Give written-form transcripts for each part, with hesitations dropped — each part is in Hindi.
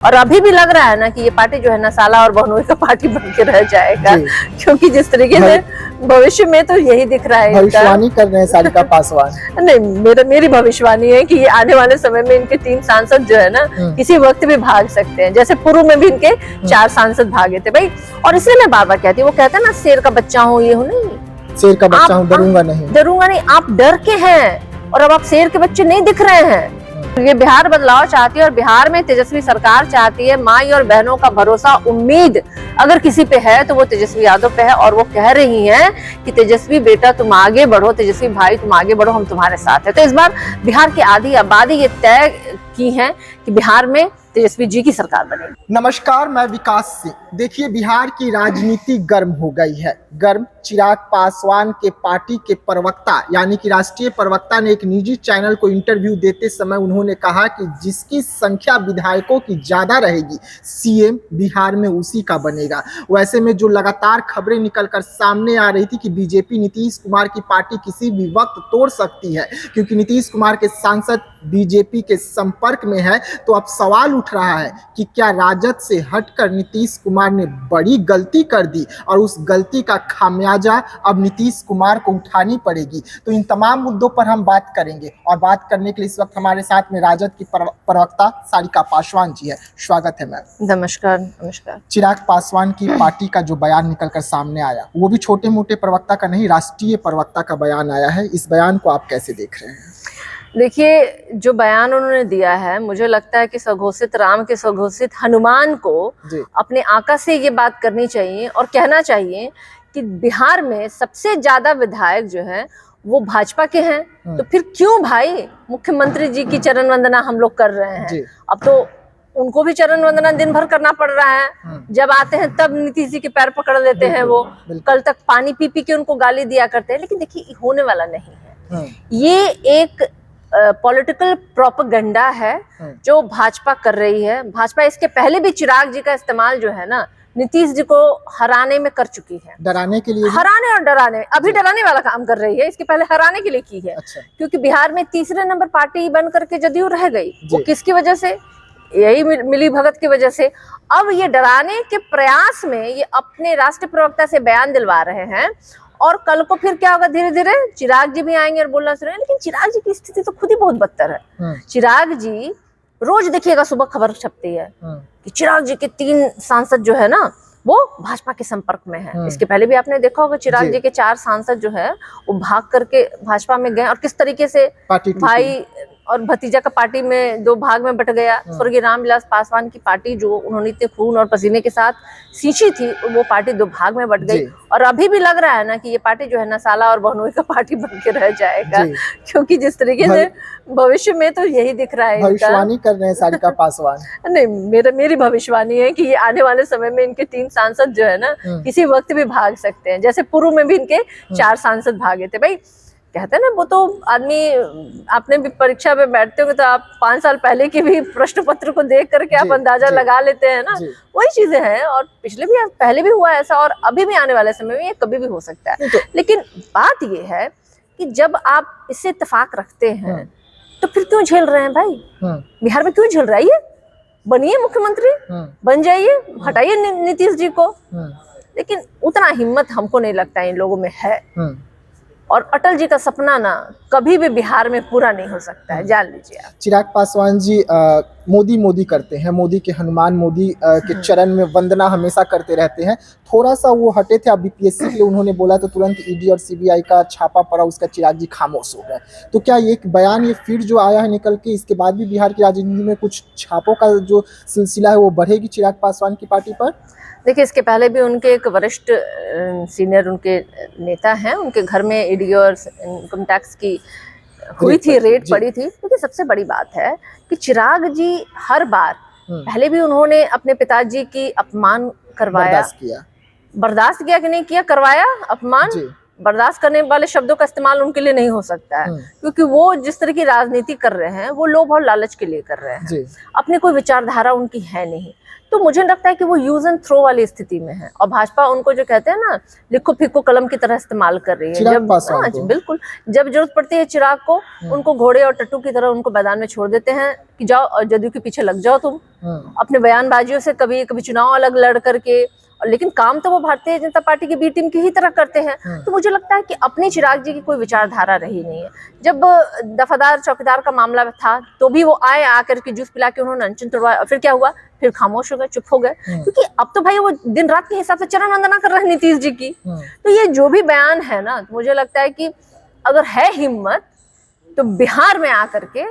और अभी भी लग रहा है ना कि ये पार्टी जो है ना साला और बहनोई का पार्टी बन के रह जाएगा, क्योंकि जिस तरीके से भविष्य में तो यही दिख रहा है। भविष्यवाणी कर रहे हैं सारिका पासवान। नहीं, मेरी भविष्यवाणी है कि ये आने वाले समय में इनके 3 सांसद जो है ना किसी वक्त भी भाग सकते हैं। जैसे पूर्व में भी इनके 4 सांसद भागे थे भाई। और इसलिए मैं बार बार कहती हूँ, वो कहते हैं ना शेर का बच्चा हूँ, ये हूँ नहीं, शेर का बच्चा हूँ, डरूंगा नहीं। आप डर के हैं और अब आप शेर के बच्चे नहीं दिख रहे हैं। ये बिहार बदलाव चाहती है और बिहार में तेजस्वी सरकार चाहती है। माई और बहनों का भरोसा उम्मीद अगर किसी पे है तो वो तेजस्वी यादव पे है। और वो कह रही हैं कि तेजस्वी बेटा तुम आगे बढ़ो, तेजस्वी भाई तुम आगे बढ़ो, हम तुम्हारे साथ हैं। तो इस बार बिहार की आधी आबादी ये तय की है कि बिहार में तेजस्वी जी की सरकार बनेगी। नमस्कार, मैं विकास सिंह। देखिए, बिहार की राजनीति गर्म हो गई है। गर्म चिराग पासवान के पार्टी के प्रवक्ता यानी कि राष्ट्रीय प्रवक्ता ने एक निजी चैनल को इंटरव्यू देते समय उन्होंने कहा कि जिसकी संख्या विधायकों की ज्यादा रहेगी सीएम बिहार में उसी का बनेगा। वैसे में जो लगातार खबरें निकलकर सामने आ रही थी कि बीजेपी नीतीश कुमार की पार्टी किसी भी वक्त तोड़ सकती है, क्योंकि नीतीश कुमार के सांसद बीजेपी के संपर्क में है, तो अब सवाल उठ रहा है कि क्या राजद से हटकर नीतीश कुमार ने बड़ी गलती कर दी और उस गलती का खामियाजा अब नीतीश कुमार को उठानी पड़ेगी। तो इन तमाम मुद्दों पर हम बात करेंगे और बात करने के लिए इस वक्त हमारे साथ में राजद की प्रवक्ता सारिका पासवान जी है। स्वागत है मैम। नमस्कार। चिराग पासवान की पार्टी का जो बयान निकलकर सामने आया, वो भी छोटे मोटे प्रवक्ता का नहीं, राष्ट्रीय प्रवक्ता का बयान आया है। इस बयान को आप कैसे देख रहे हैं? देखिए, जो बयान उन्होंने दिया है, मुझे लगता है कि स्वघोषित राम के स्वघोषित हनुमान को अपने आका से ये बात करनी चाहिए और कहना चाहिए कि बिहार में सबसे ज्यादा विधायक जो है वो भाजपा के हैं। तो फिर क्यों भाई मुख्यमंत्री जी की चरण वंदना हम लोग कर रहे हैं? अब तो उनको भी चरण वंदना दिन भर करना पड़ रहा है। जब आते हैं तब नीतीश जी के पैर पकड़ लेते हैं वो। कल तक पानी पी पी के उनको गाली दिया करते हैं। लेकिन देखिए, होने वाला नहीं है। ये एक पॉलिटिकल प्रोपेगेंडा है जो भाजपा कर रही है। भाजपा इसके पहले भी चिराग जी का इस्तेमाल जो है ना नीतीश जी को हराने में कर चुकी है। डराने के लिए, हराने और डराने, अभी डराने वाला काम कर रही है, इसके पहले हराने के लिए की है। अच्छा। क्योंकि बिहार में तीसरे नंबर पार्टी बन करके जदयू रह गई। वो किसकी वजह से? यही मिली भगत की वजह से। अब ये डराने के प्रयास में ये अपने राष्ट्रीय प्रवक्ता से बयान दिलवा रहे हैं। और कल को फिर क्या होगा? धीरे धीरे चिराग जी भी आएंगे और बोलना शुरू। लेकिन चिराग जी की स्थिति तो खुद ही बहुत बदतर है। चिराग जी रोज देखिएगा, सुबह खबर छपती है कि चिराग जी के 3 सांसद जो है ना वो भाजपा के संपर्क में है। इसके पहले भी आपने देखा होगा चिराग जी के 4 सांसद जो है वो भाग करके भाजपा में गए और किस तरीके से भाई और भतीजा का पार्टी में 2 भाग में बट गया। स्वर्गीय रामविलास पासवान की पार्टी जो उन्होंने इतने खून और पसीने के साथ सींची थी, वो पार्टी 2 भाग में बट गई। और अभी भी लग रहा है ना कि ये पार्टी जो है ना साला और बहनोई का पार्टी बन के रह जाएगा, क्योंकि जिस तरीके से भविष्य में तो यही दिख रहा है। भविष्यवाणी कर रहे हैं सारिका पासवान। नहीं, मेरी भविष्यवाणी है कि ये आने वाले समय में इनके 3 सांसद जो है ना किसी वक्त भी भाग सकते हैं। जैसे पूर्व में भी इनके 4 सांसद भागे थे भाई। कहते हैं ना, वो तो आदमी, आपने भी परीक्षा में बैठते होंगे तो आप 5 साल पहले की भी प्रश्न पत्र को देख करके आप अंदाजा लगा लेते हैं ना। वही चीजें हैं। और पहले भी हुआ ऐसा और अभी भी आने वाले समय में ये कभी भी हो सकता है। लेकिन बात ये है कि जब आप इससे इत्तेफाक रखते हैं तो फिर क्यों झेल रहे हैं भाई? बिहार में क्यों झेल रहा है? ये बनिए मुख्यमंत्री, बन जाइए, हटाइए नीतीश जी को। लेकिन उतना हिम्मत हमको नहीं लगता इन लोगों में है। और अटल जी का सपना ना कभी भी बिहार में पूरा नहीं हो सकता है, जान लीजिए आप। चिराग पासवान जी मोदी करते हैं, मोदी के हनुमान, मोदी के चरण में वंदना हमेशा करते रहते हैं। थोड़ा सा वो हटे थे, अब बीपीएससी के लिए उन्होंने बोला तो तुरंत ईडी और सीबीआई का छापा पड़ा, उसका चिराग जी खामोश हो गए। तो क्या ये एक बयान, ये फिर जो आया है निकल के, इसके बाद भी बिहार की राजनीति में कुछ छापों का जो सिलसिला है वो बढ़ेगी चिराग पासवान की पार्टी पर? देखिए, इसके पहले भी उनके एक वरिष्ठ सीनियर उनके नेता हैं, उनके घर में ईडी और इनकम टैक्स की हुई थी, रेड पड़ी थी। लेकिन सबसे बड़ी बात है कि चिराग जी हर बार, पहले भी उन्होंने अपने पिताजी की अपमान करवाया, बर्दाश्त किया कि नहीं किया, करवाया अपमान। बर्दाश्त करने वाले शब्दों का इस्तेमाल उनके लिए नहीं हो सकता है, क्योंकि वो जिस तरह की राजनीति कर रहे हैं वो लोभ और लालच के लिए कर रहे हैं जी। अपनी कोई विचारधारा उनकी है नहीं। तो मुझे लगता है कि वो यूज एंड थ्रो वाली स्थिति में है, और भाजपा उनको जो कहते हैं ना लिखो फिको कलम की तरह इस्तेमाल कर रही है। चिराग पासवान को। बिल्कुल, जब जरूरत पड़ती है चिराग को, उनको घोड़े और टट्टू की तरह उनको मैदान में छोड़ देते हैं कि जाओ और जदयू के पीछे लग जाओ तुम अपने बयानबाजियों से, कभी कभी चुनाव अलग लड़ करके, और लेकिन काम तो वो भारतीय जनता पार्टी की बी टीम की ही तरह करते हैं। तो मुझे लगता है कि अपनी चिराग जी की कोई विचारधारा रही नहीं है। जब दफादार चौकीदार का मामला था तो भी वो आए, आकर के जूस पिला के उन्होंने अनशन तोड़वाया, फिर क्या हुआ, फिर खामोश हो गए, चुप हो गए, क्योंकि अब तो भाई वो दिन रात के हिसाब से चरण वंदना कर रहे हैं नीतीश जी की। तो ये जो भी बयान है ना, मुझे लगता है कि अगर है हिम्मत तो बिहार में आकर के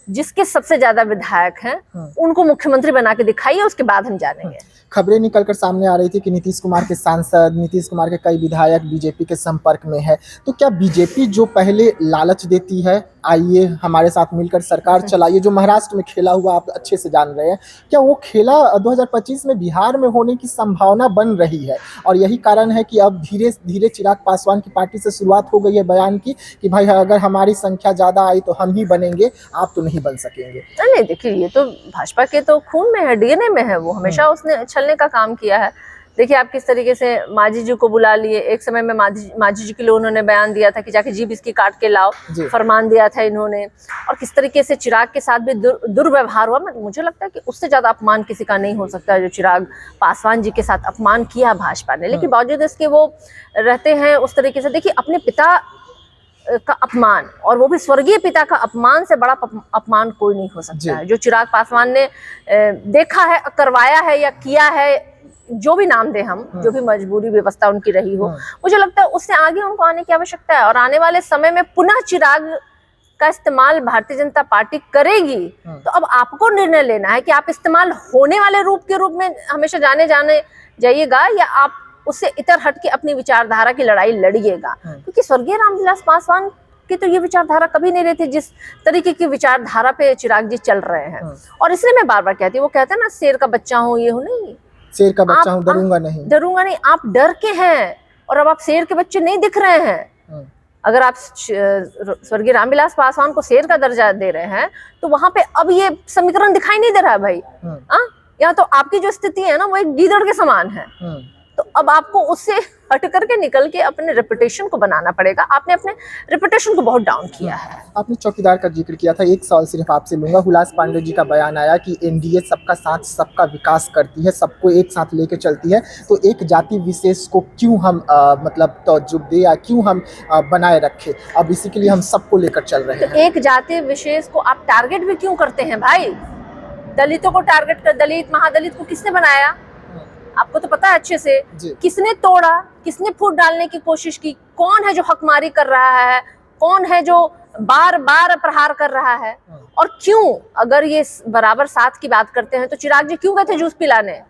जिसके सबसे ज्यादा विधायक हैं उनको मुख्यमंत्री बना के दिखाइए, उसके बाद हम जानेंगे। खबरें निकलकर सामने आ रही थी कि नीतीश कुमार के सांसद, नीतीश कुमार के कई विधायक बीजेपी के संपर्क में है। तो क्या बीजेपी जो पहले लालच देती है, आइए हमारे साथ मिलकर सरकार चलाइए, जो महाराष्ट्र में खेला हुआ आप अच्छे से जान रहे हैं, क्या वो खेला 2025 में बिहार में होने की संभावना बन रही है? और यही कारण है कि अब धीरे धीरे चिराग पासवान की पार्टी से शुरुआत हो गई है बयान की कि भाई अगर हमारी संख्या ज्यादा आई तो हम ही बनेंगे, आप तो नहीं बन सकेंगे। नहीं, देखिए ये तो भाजपा के तो खून में है, डीएनए में है, वो हमेशा उसने छलने का काम किया है। देखिए आप किस तरीके से मांझी जी को बुला लिए, एक समय में मांझी जी के लिए उन्होंने बयान दिया था कि जाके जीभ इसकी काट के लाओ, फरमान दिया था इन्होंने, और किस तरीके से चिराग के साथ भी दुर्व्यवहार हुआ। मुझे लगता है कि उससे ज्यादा अपमान किसी का नहीं हो सकता जो चिराग पासवान जी के साथ अपमान किया भाजपा ने। लेकिन बावजूद इसके वो रहते हैं उस तरीके से। देखिए अपने पिता का अपमान, और वो भी स्वर्गीय पिता का अपमान से बड़ा अपमान कोई नहीं हो सकता है। जो चिराग पासवान ने देखा है, करवाया है या किया है, जो भी नाम दे हम, जो भी मजबूरी व्यवस्था उनकी रही हो, मुझे लगता है उससे आगे उनको आने की आवश्यकता है। और आने वाले समय में पुनः चिराग का इस्तेमाल भारतीय जनता पार्टी करेगी, तो अब आपको निर्णय लेना है कि आप इस्तेमाल होने वाले रूप के रूप में हमेशा जाने जाइएगा, या आप उससे इतर हट के अपनी विचारधारा की लड़ाई लड़िएगा। क्योंकि स्वर्गीय रामविलास पासवान की तो ये विचारधारा कभी नहीं रहती जिस तरीके की विचारधारा पे चिराग जी चल रहे हैं। और इसलिए मैं बार बार कहती हूँ, वो कहते हैं ना शेर का बच्चा हूँ, ये हूँ नहीं, शेर का बच्चा हूँ, डरूंगा नहीं, डरूंगा नहीं। आप डर के हैं और अब आप शेर के बच्चे नहीं दिख रहे हैं। अगर आप स्वर्गीय रामविलास पासवान को शेर का दर्जा दे रहे हैं तो वहां पे अब ये समीकरण दिखाई नहीं दे रहा है भाई। यहाँ तो आपकी जो स्थिति है ना वो एक गीदड़ के समान है। तो अब आपको उससे हट करके निकल के अपने रेपुटेशन को बनाना पड़ेगा। आपने अपने रेपुटेशन को बहुत डाउन किया है। आपने चौकीदार का जिक्र किया था, एक सवाल सिर्फ आपसे लूंगा। हुलास पांडे जी का बयान आया कि एनडीए सबका साथ सबका विकास करती है, सबको एक साथ लेके चलती है, तो एक जाति विशेष को क्यों हम मतलब तवज्जुह दे या क्यों हम बनाए रखे? अब इसी के लिए हम सबको लेकर चल रहे हैं। एक जाति विशेष को आप टारगेट भी क्यों करते हैं भाई? दलितों को टारगेट कर, दलित महादलित को किसने बनाया? आपको तो पता है अच्छे से। किसने तोड़ा, किसने फूट डालने की कोशिश की, कौन है जो हकमारी कर रहा है, कौन है जो बार बार प्रहार कर रहा है, और क्यों? अगर ये बराबर साथ की बात करते हैं तो चिराग जी क्यों गए थे जूस पिलाने?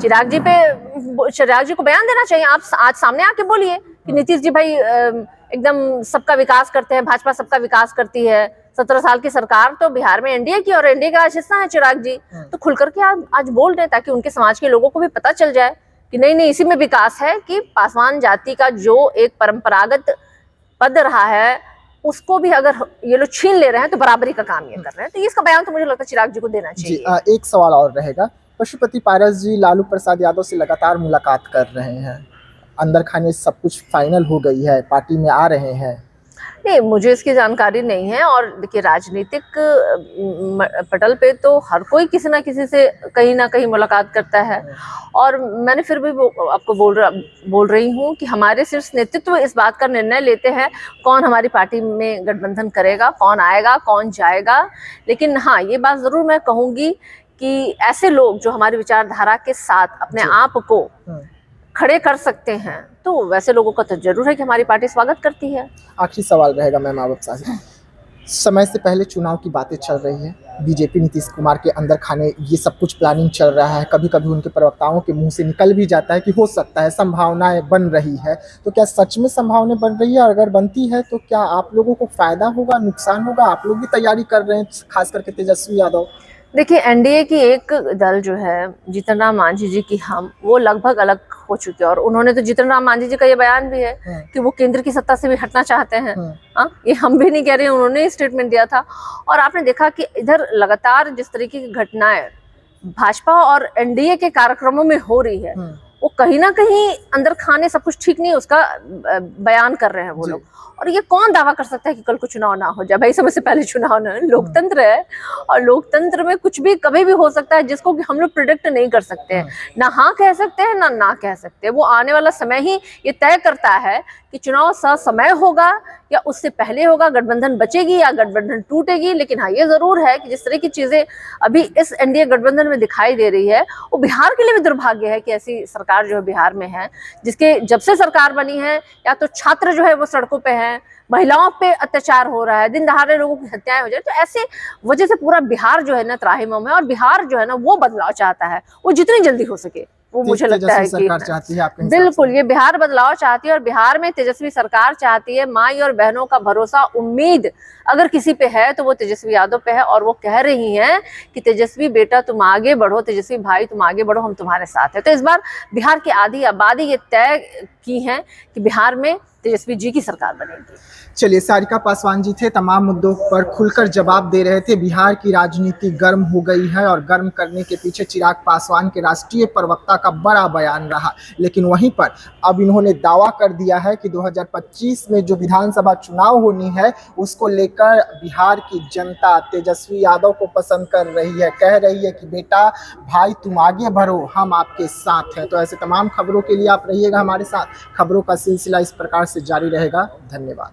चिराग जी को बयान देना चाहिए। आप आज सामने आके बोलिए कि नीतीश जी भाई एकदम सबका विकास करते हैं, भाजपा सबका विकास करती है, 17 साल की सरकार तो बिहार में एनडीए की, और एनडीए का आज हिस्सा है चिराग जी। तो खुल करके आज बोल रहे हैं ताकि उनके समाज के लोगों को भी पता चल जाए कि नहीं इसी में विकास है, कि पासवान जाति का जो एक परंपरागत पद रहा है उसको भी अगर ये लोग छीन ले रहे हैं तो बराबरी का काम ये कर रहे हैं। तो इसका बयान तो मुझे लगता है चिराग जी को देना चाहिए। एक सवाल और रहेगा। पशुपति पारस जी लालू प्रसाद यादव से लगातार मुलाकात कर रहे हैं, अंदर खाने सब कुछ फाइनल हो गई है, पार्टी में आ रहे हैं। नहीं, मुझे इसकी जानकारी नहीं है। और देखिए राजनीतिक पटल पे तो हर कोई किसी ना किसी से कहीं ना कहीं मुलाकात करता है, और मैंने फिर भी आपको बोल रही हूँ कि हमारे शीर्ष नेतृत्व इस बात का निर्णय लेते हैं कौन हमारी पार्टी में गठबंधन करेगा, कौन आएगा, कौन जाएगा। लेकिन हाँ, ये बात जरूर मैं कहूँगी कि ऐसे लोग जो हमारी विचारधारा के साथ अपने आप को खड़े कर सकते हैं, तो वैसे लोगों का तो जरूर है कि हमारी पार्टी स्वागत करती है। आखिरी सवाल रहेगा मैम आपसे। समय से पहले चुनाव की बातें चल रही है, बीजेपी नीतीश कुमार के अंदर खाने ये सब कुछ प्लानिंग चल रहा है, कभी कभी उनके प्रवक्ताओं के मुंह से निकल भी जाता है कि हो सकता है, संभावनाएं बन रही है। तो क्या सच में संभावनाएं बन रही है? और अगर बनती है तो क्या आप लोगों को फायदा होगा, नुकसान होगा? आप लोग भी तैयारी कर रहे हैं, खास करके तेजस्वी यादव। देखिए, एनडीए की एक दल जो है जीतन राम मांझी जी की, हम वो लगभग अलग हो चुके हैं। और उन्होंने तो, जीतन राम मांझी जी का ये बयान भी है कि वो केंद्र की सत्ता से भी हटना चाहते हैं। हाँ, ये हम भी नहीं कह रहे हैं, उन्होंने स्टेटमेंट दिया था। और आपने देखा कि इधर लगातार जिस तरीके की घटनाएं भाजपा और एनडीए के कार्यक्रमों में हो रही है, वो कहीं ना कहीं अंदर खाने सब कुछ ठीक नहीं, उसका बयान कर रहे हैं वो लोग। और ये कौन दावा कर सकता है कि कल को चुनाव ना हो जाए? भाई, समय से पहले चुनाव ना, लोकतंत्र है और लोकतंत्र में कुछ भी कभी भी हो सकता है, जिसको कि हम लोग प्रिडिक्ट नहीं कर सकते हैं। ना हाँ कह सकते हैं, ना कह सकते हैं। वो आने वाला समय ही ये तय करता है कि चुनाव ससमय होगा या उससे पहले होगा, गठबंधन बचेगी या गठबंधन टूटेगी। लेकिन हाँ, ये जरूर है कि जिस तरह की चीजें अभी इस एनडीए गठबंधन में दिखाई दे रही है, वो बिहार के लिए भी दुर्भाग्य है कि ऐसी सरकार जो है बिहार में है, जिसके जब से सरकार बनी है, या तो छात्र जो है वो सड़कों पे हैं, महिलाओं पे अत्याचार हो रहा है, दिन दहाड़े लोगों की हत्याएं हो जाए। तो ऐसे वजह से पूरा बिहार जो है ना त्राहिमाम है। और बिहार जो है ना वो बदलाव चाहता है, वो जितनी जल्दी हो सके वो मुझे लगता है कि चाहती है आपके बिल्कुल ये बिहार बदलाव चाहती है। और बिहार में तेजस्वी सरकार चाहती है। माई और बहनों का भरोसा, उम्मीद अगर किसी पे है तो वो तेजस्वी यादव पे है। और वो कह रही हैं कि तेजस्वी बेटा तुम आगे बढ़ो, तेजस्वी भाई तुम आगे बढ़ो, हम तुम्हारे साथ हैं। तो इस बार बिहार की आधी आबादी ये तय की है कि बिहार में तेजस्वी जी की सरकार बनेगी। चलिए, सारिका पासवान जी थे, तमाम मुद्दों पर खुलकर जवाब दे रहे थे। बिहार की राजनीति गर्म हो गई है और गर्म करने के पीछे चिराग पासवान के राष्ट्रीय प्रवक्ता का बड़ा बयान रहा। लेकिन वहीं पर अब इन्होंने दावा कर दिया है कि 2025 में जो विधानसभा चुनाव होनी है, उसको लेकर बिहार की जनता तेजस्वी यादव को पसंद कर रही है। कह रही है कि बेटा भाई तुम आगे बढ़ो, हम आपके साथ हैं। तो ऐसे तमाम खबरों के लिए आप रहिएगा हमारे साथ। खबरों का सिलसिला इस प्रकार से जारी रहेगा। धन्यवाद।